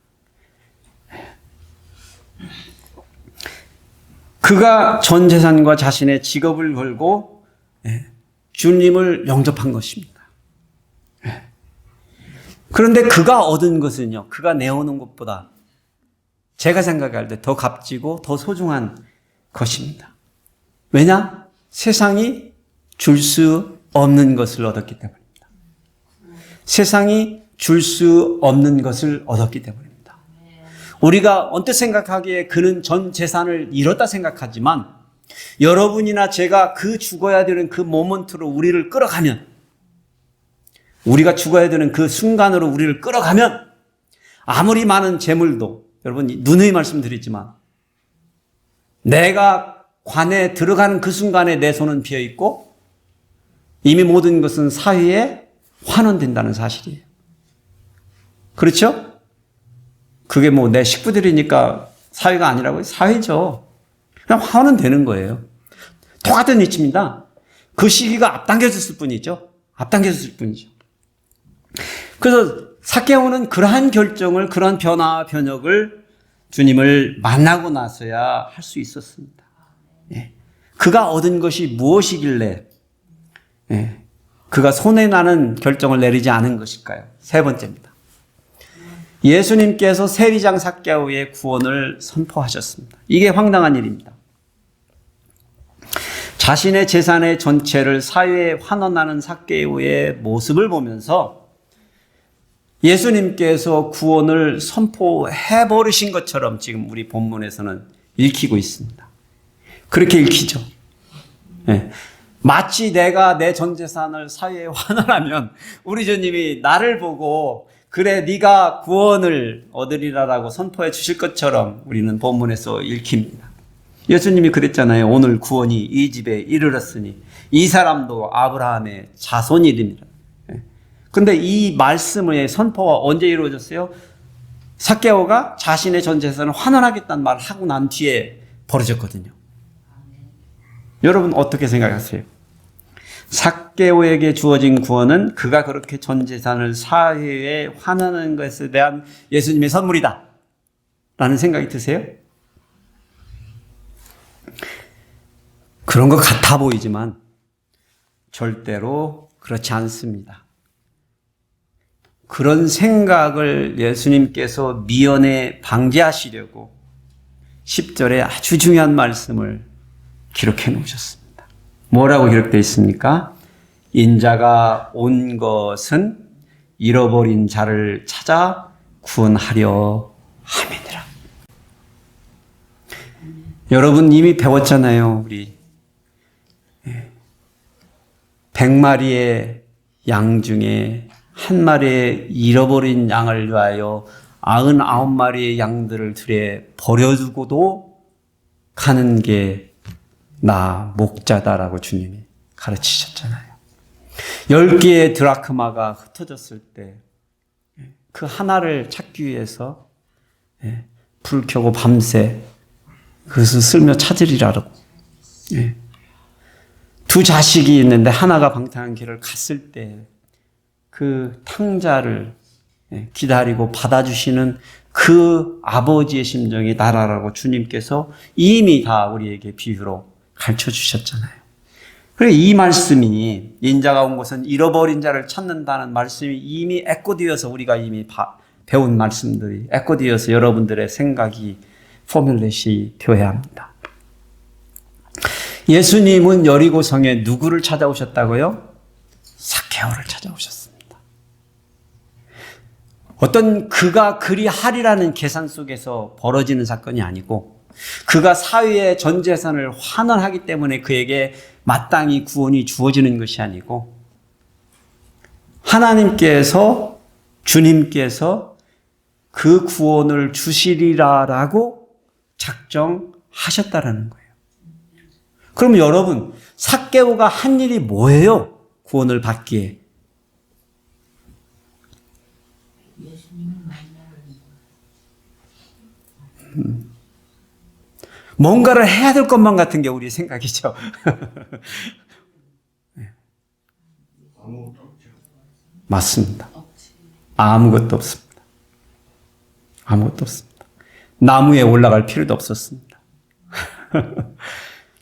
그가 전 재산과 자신의 직업을 걸고 주님을 영접한 것입니다. 그런데 그가 얻은 것은요, 그가 내어놓은 것보다 제가 생각할 때 더 값지고 더 소중한 것입니다. 왜냐? 세상이 줄 수 없는 것을 얻었기 때문입니다. 세상이 줄 수 없는 것을 얻었기 때문입니다. 우리가 언뜻 생각하기에 그는 전 재산을 잃었다 생각하지만 여러분이나 제가 그 죽어야 되는 그 모먼트로 우리를 끌어가면, 우리가 죽어야 되는 그 순간으로 우리를 끌어가면 아무리 많은 재물도, 여러분 누누이 말씀드리지만 내가 관에 들어가는 그 순간에 내 손은 비어있고 이미 모든 것은 사회에 환원된다는 사실이에요. 그렇죠? 그게 뭐 내 식구들이니까 사회가 아니라고요? 사회죠. 그냥 환원되는 거예요. 똑같은 이치입니다. 그 시기가 앞당겨졌을 뿐이죠. 앞당겨졌을 뿐이죠. 그래서 삭개오는 그러한 결정을, 그러한 변화, 변혁을 주님을 만나고 나서야 할 수 있었습니다. 그가 얻은 것이 무엇이길래 그가 손해나는 결정을 내리지 않은 것일까요? 세 번째입니다. 예수님께서 세리장 삭개오의 구원을 선포하셨습니다. 이게 황당한 일입니다. 자신의 재산의 전체를 사회에 환원하는 삭개오의 모습을 보면서 예수님께서 구원을 선포해 버리신 것처럼 지금 우리 본문에서는 읽히고 있습니다. 그렇게 읽히죠. 마치 내가 내 전 재산을 사회에 환원하면 우리 주님이 나를 보고 그래 네가 구원을 얻으리라라고 선포해 주실 것처럼 우리는 본문에서 읽힙니다. 예수님이 그랬잖아요. 오늘 구원이 이 집에 이르렀으니 이 사람도 아브라함의 자손이니라. 근데 이 말씀의 선포가 언제 이루어졌어요? 삭개오가 자신의 전 재산을 환원하겠다는 말을 하고 난 뒤에 벌어졌거든요. 여러분 어떻게 생각하세요? 삭개오에게 주어진 구원은 그가 그렇게 전 재산을 사회에 환원하는 것에 대한 예수님의 선물이다 라는 생각이 드세요? 그런 것 같아 보이지만 절대로 그렇지 않습니다. 그런 생각을 예수님께서 미연에 방지하시려고 10절에 아주 중요한 말씀을 기록해 놓으셨습니다. 뭐라고 기록되어 있습니까? 인자가 온 것은 잃어버린 자를 찾아 구원하려 함이니라. 여러분 이미 배웠잖아요. 우리 100마리의 양 중에 한 마리의 잃어버린 양을 위하여 99마리의 양들을 들에 버려두고도 가는 게 나 목자다라고 주님이 가르치셨잖아요. 10개의 드라크마가 흩어졌을 때 그 하나를 찾기 위해서 불 켜고 밤새 그것을 쓸며 찾으리라고. 두 자식이 있는데 하나가 방탕한 길을 갔을 때 그 탕자를 기다리고 받아주시는 그 아버지의 심정이 나라라고 주님께서 이미 다 우리에게 비유로 가르쳐 주셨잖아요. 그래 이 말씀이 인자가 온 것은 잃어버린 자를 찾는다는 말씀이 이미 에코디어서 우리가 이미 배운 말씀들이 에코디어서 여러분들의 생각이 포뮬렛이 되어야 합니다. 예수님은 여리고성에 누구를 찾아오셨다고요? 삭개오를 찾아오셨습니다. 어떤 그가 그리하리라는 계산 속에서 벌어지는 사건이 아니고 그가 사위의 전 재산을 환원하기 때문에 그에게 마땅히 구원이 주어지는 것이 아니고 하나님께서 주님께서 그 구원을 주시리라라고 작정하셨다라는 거예요. 그럼 여러분 삭개오가 한 일이 뭐예요? 구원을 받기에. 뭔가를 해야 될 것만 같은 게 우리 생각이죠. 맞습니다. 아무것도 없습니다. 아무것도 없습니다. 나무에 올라갈 필요도 없었습니다.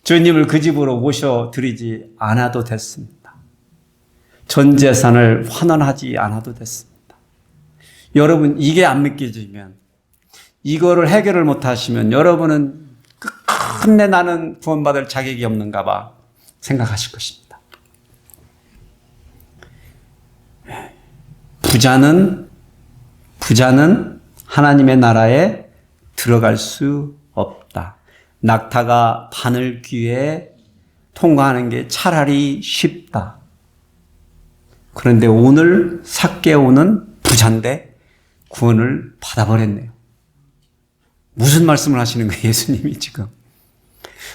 주님을 그 집으로 모셔드리지 않아도 됐습니다. 전 재산을 환원하지 않아도 됐습니다. 여러분 이게 안 믿겨지면 이거를 해결을 못하시면 여러분은 끝내 나는 구원받을 자격이 없는가 봐 생각하실 것입니다. 부자는 하나님의 나라에 들어갈 수 없다. 낙타가 바늘 귀에 통과하는 게 차라리 쉽다. 그런데 오늘 삭개오는 부자인데 구원을 받아버렸네요. 무슨 말씀을 하시는 거예요, 예수님이 지금?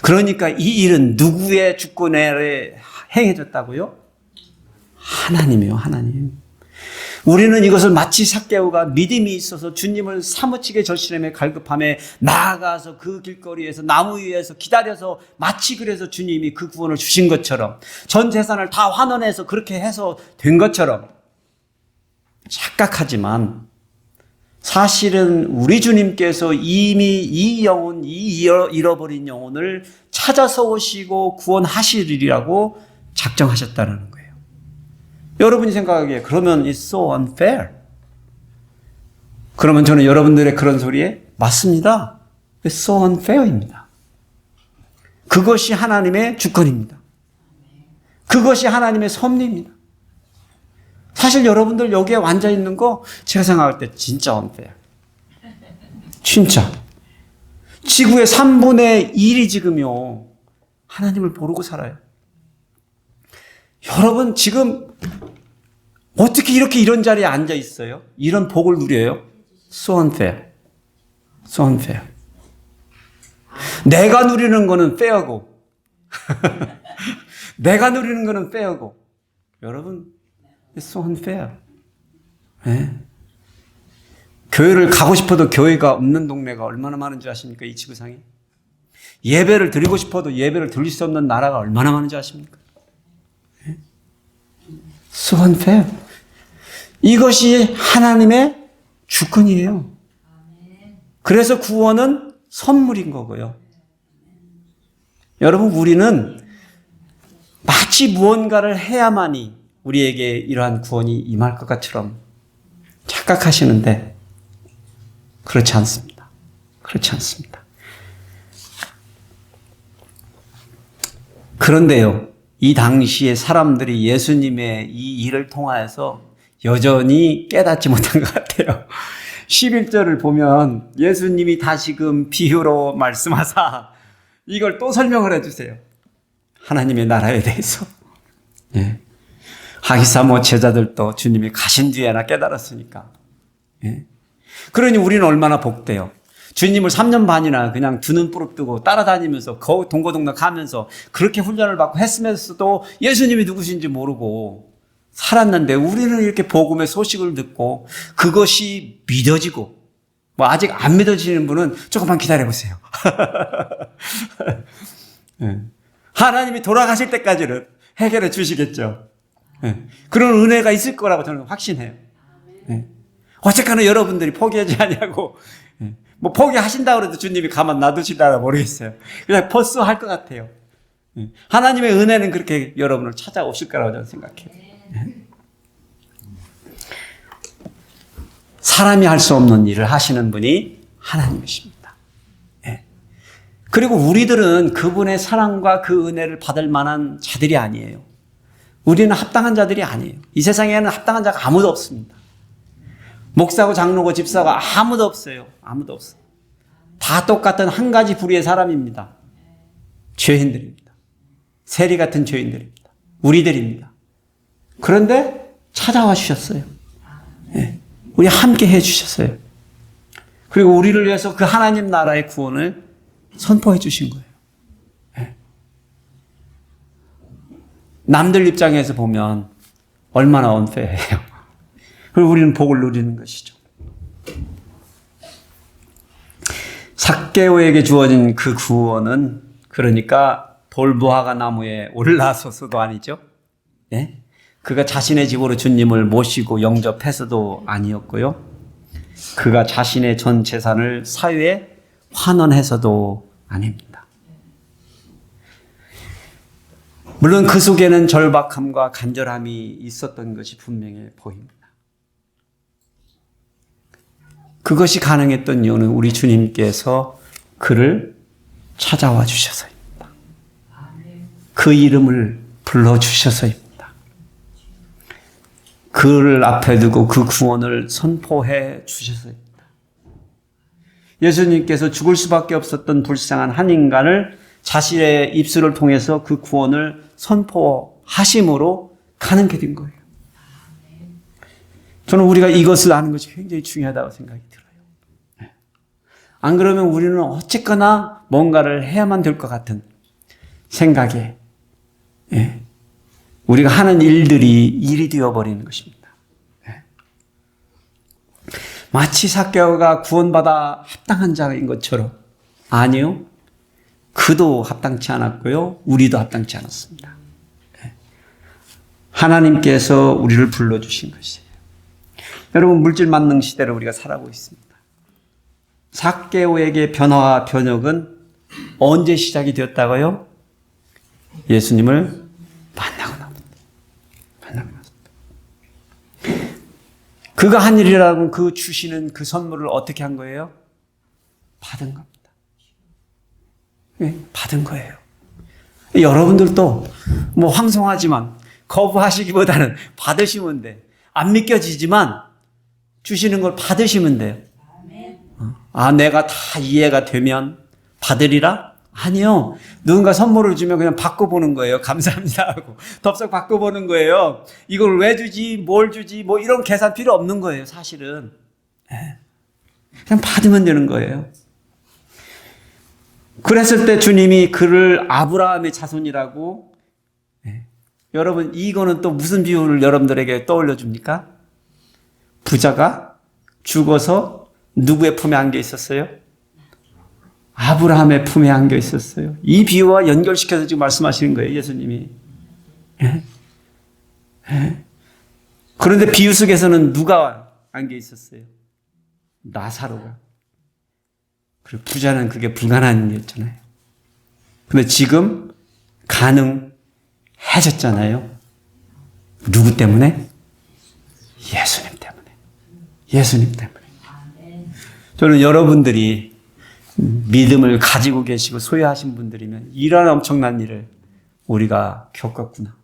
그러니까 이 일은 누구의 주권에 행해졌다고요? 하나님이요, 하나님. 우리는 이것을 마치 삭개오가 믿음이 있어서 주님을 사무치게 절실함에 갈급함에 나아가서 그 길거리에서 나무 위에서 기다려서 마치 그래서 주님이 그 구원을 주신 것처럼 전 재산을 다 환원해서 그렇게 해서 된 것처럼 착각하지만 사실은 우리 주님께서 이미 이 영혼, 이 잃어버린 영혼을 찾아서 오시고 구원하시리라고 작정하셨다는 거예요. 여러분이 생각하기에 그러면 it's so unfair. 그러면 저는 여러분들의 그런 소리에 맞습니다. It's so unfair입니다. 그것이 하나님의 주권입니다. 그것이 하나님의 섭리입니다. 사실 여러분들 여기에 앉아 있는 거 제가 생각할 때 진짜 unfair. 진짜. 지구의 3분의 1이 지금요. 하나님을 모르고 살아요. 여러분 지금 어떻게 이렇게 이런 자리에 앉아 있어요? 이런 복을 누려요? So unfair. So unfair. 내가 누리는 거는 fair고 내가 누리는 거는 fair고 여러분 It's so unfair. 네. 교회를 가고 싶어도 교회가 없는 동네가 얼마나 많은지 아십니까? 이 지구상에. 예배를 드리고 싶어도 예배를 드릴 수 없는 나라가 얼마나 많은지 아십니까? 네. So unfair. 이것이 하나님의 주권이에요. 그래서 구원은 선물인 거고요. 여러분 우리는 마치 무언가를 해야만이 우리에게 이러한 구원이 임할 것 같처럼 착각하시는데 그렇지 않습니다. 그렇지 않습니다. 그런데요, 이 당시에 사람들이 예수님의 이 일을 통하여서 여전히 깨닫지 못한 것 같아요. 11절을 보면 예수님이 다시금 비유로 말씀하사 이걸 또 설명을 해주세요. 하나님의 나라에 대해서. 예. 하기사 뭐 제자들도 주님이 가신 뒤에나 깨달았으니까. 예. 그러니 우리는 얼마나 복돼요. 주님을 3년 반이나 그냥 두 눈 부릅뜨고 따라다니면서 동고동락 가면서 그렇게 훈련을 받고 했으면서도 예수님이 누구신지 모르고 살았는데 우리는 이렇게 복음의 소식을 듣고 그것이 믿어지고 뭐 아직 안 믿어지는 분은 조금만 기다려보세요. 네. 하나님이 돌아가실 때까지는 해결해 주시겠죠. 네. 그런 은혜가 있을 거라고 저는 확신해요. 네. 어쨌거나 여러분들이 포기하지 않냐고 뭐 포기하신다고 해도 주님이 가만 놔두실려나 모르겠어요. 그냥 퍼스할 것 같아요. 하나님의 은혜는 그렇게 여러분을 찾아오실 거라고 저는 생각해요. 사람이 할 수 없는 일을 하시는 분이 하나님이십니다. 그리고 우리들은 그분의 사랑과 그 은혜를 받을 만한 자들이 아니에요. 우리는 합당한 자들이 아니에요. 이 세상에는 합당한 자가 아무도 없습니다. 목사고 장로고 집사고 아무도 없어요. 아무도 없어요. 다 똑같은 한 가지 부류의 사람입니다. 죄인들입니다. 세리 같은 죄인들입니다. 우리들입니다. 그런데 찾아와 주셨어요. 네. 우리 함께 해 주셨어요. 그리고 우리를 위해서 그 하나님 나라의 구원을 선포해 주신 거예요. 네. 남들 입장에서 보면 얼마나 언페어해요. 그리고 우리는 복을 누리는 것이죠. 삭개오에게 주어진 그 구원은 그러니까 돌무화과 나무에 올라서서도 아니죠. 네? 그가 자신의 집으로 주님을 모시고 영접해서도 아니었고요. 그가 자신의 전 재산을 사유에 환원해서도 아닙니다. 물론 그 속에는 절박함과 간절함이 있었던 것이 분명해 보입니다. 그것이 가능했던 이유는 우리 주님께서 그를 찾아와 주셔서입니다. 그 이름을 불러주셔서입니다. 그를 앞에 두고 그 구원을 선포해 주셔서입니다. 예수님께서 죽을 수밖에 없었던 불쌍한 한 인간을 자신의 입술을 통해서 그 구원을 선포하심으로 가능하게 된 거예요. 저는 우리가 이것을 아는 것이 굉장히 중요하다고 생각이 들어요. 안 그러면 우리는 어쨌거나 뭔가를 해야만 될 것 같은 생각에 우리가 하는 일들이 일이 되어버리는 것입니다. 마치 삭개오가 구원받아 합당한 자인 것처럼 아니요. 그도 합당치 않았고요. 우리도 합당치 않았습니다. 하나님께서 우리를 불러주신 것이에요. 여러분 물질 만능 시대를 우리가 살아가고 있습니다. 삭개오에게 변화와 변혁은 언제 시작이 되었다고요? 예수님을 만나고 나서부터. 그가 한 일이라면 그 주시는 그 선물을 어떻게 한 거예요? 받은 겁니다. 네, 받은 거예요. 여러분들도 뭐 황송하지만 거부하시기보다는 받으시면 돼. 안 믿겨지지만 주시는 걸 받으시면 돼요. 아, 내가 다 이해가 되면 받으리라? 아니요. 누군가 선물을 주면 그냥 바꿔보는 거예요. 감사합니다 하고. 덥석 바꿔보는 거예요. 이걸 왜 주지? 뭘 주지? 뭐 이런 계산 필요 없는 거예요. 사실은. 그냥 받으면 되는 거예요. 그랬을 때 주님이 그를 아브라함의 자손이라고. 여러분 이거는 또 무슨 비유를 여러분들에게 떠올려 줍니까? 부자가 죽어서 누구의 품에 안겨 있었어요? 아브라함의 품에 안겨 있었어요. 이 비유와 연결시켜서 지금 말씀하시는 거예요, 예수님이. 그런데 비유 속에서는 누가 안겨 있었어요? 나사로가. 그리고 부자는 그게 불가능한 일이었잖아요. 근데 지금 가능해졌잖아요. 누구 때문에? 예수님 때문에. 예수님 때문에. 저는 여러분들이 믿음을 가지고 계시고 소유하신 분들이면 이런 엄청난 일을 우리가 겪었구나.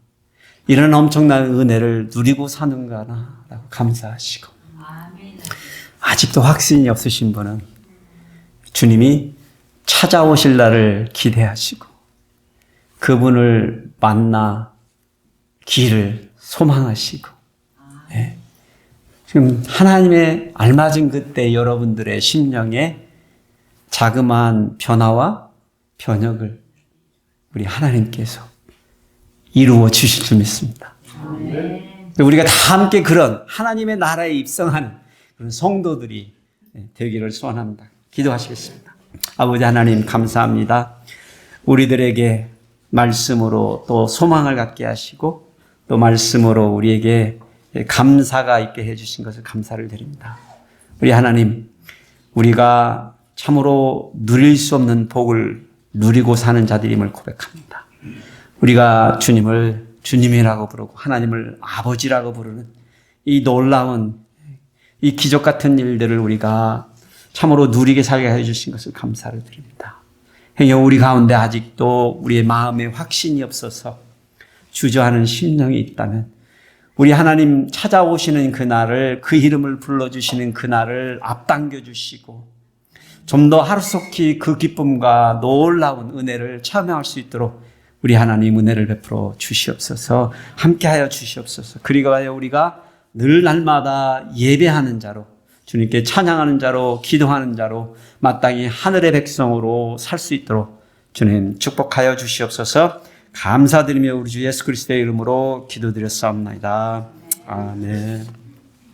이런 엄청난 은혜를 누리고 사는가라고 감사하시고, 아직도 확신이 없으신 분은 주님이 찾아오실 날을 기대하시고 그분을 만나 길을 소망하시고 예. 지금 하나님의 알맞은 그때 여러분들의 심령에 자그마한 변화와 변혁을 우리 하나님께서 이루어 주실 줄 믿습니다. 우리가 다 함께 그런 하나님의 나라에 입성하는 그런 성도들이 되기를 소원합니다. 기도하시겠습니다. 아버지 하나님 감사합니다. 우리들에게 말씀으로 또 소망을 갖게 하시고 또 말씀으로 우리에게 감사가 있게 해주신 것을 감사를 드립니다. 우리 하나님, 우리가 참으로 누릴 수 없는 복을 누리고 사는 자들임을 고백합니다. 우리가 주님을 주님이라고 부르고 하나님을 아버지라고 부르는 이 놀라운 이 기적 같은 일들을 우리가 참으로 누리게 살게 해주신 것을 감사를 드립니다. 행여 우리 가운데 아직도 우리의 마음에 확신이 없어서 주저하는 심령이 있다면 우리 하나님 찾아오시는 그날을 그 이름을 불러주시는 그날을 앞당겨 주시고 좀 더 하루속히 그 기쁨과 놀라운 은혜를 체험할 수 있도록 우리 하나님 은혜를 베풀어 주시옵소서. 함께하여 주시옵소서. 그리하여 우리가 늘 날마다 예배하는 자로 주님께 찬양하는 자로 기도하는 자로 마땅히 하늘의 백성으로 살 수 있도록 주님 축복하여 주시옵소서. 감사드리며 우리 주 예수 그리스도의 이름으로 기도드렸사옵나이다. 아멘.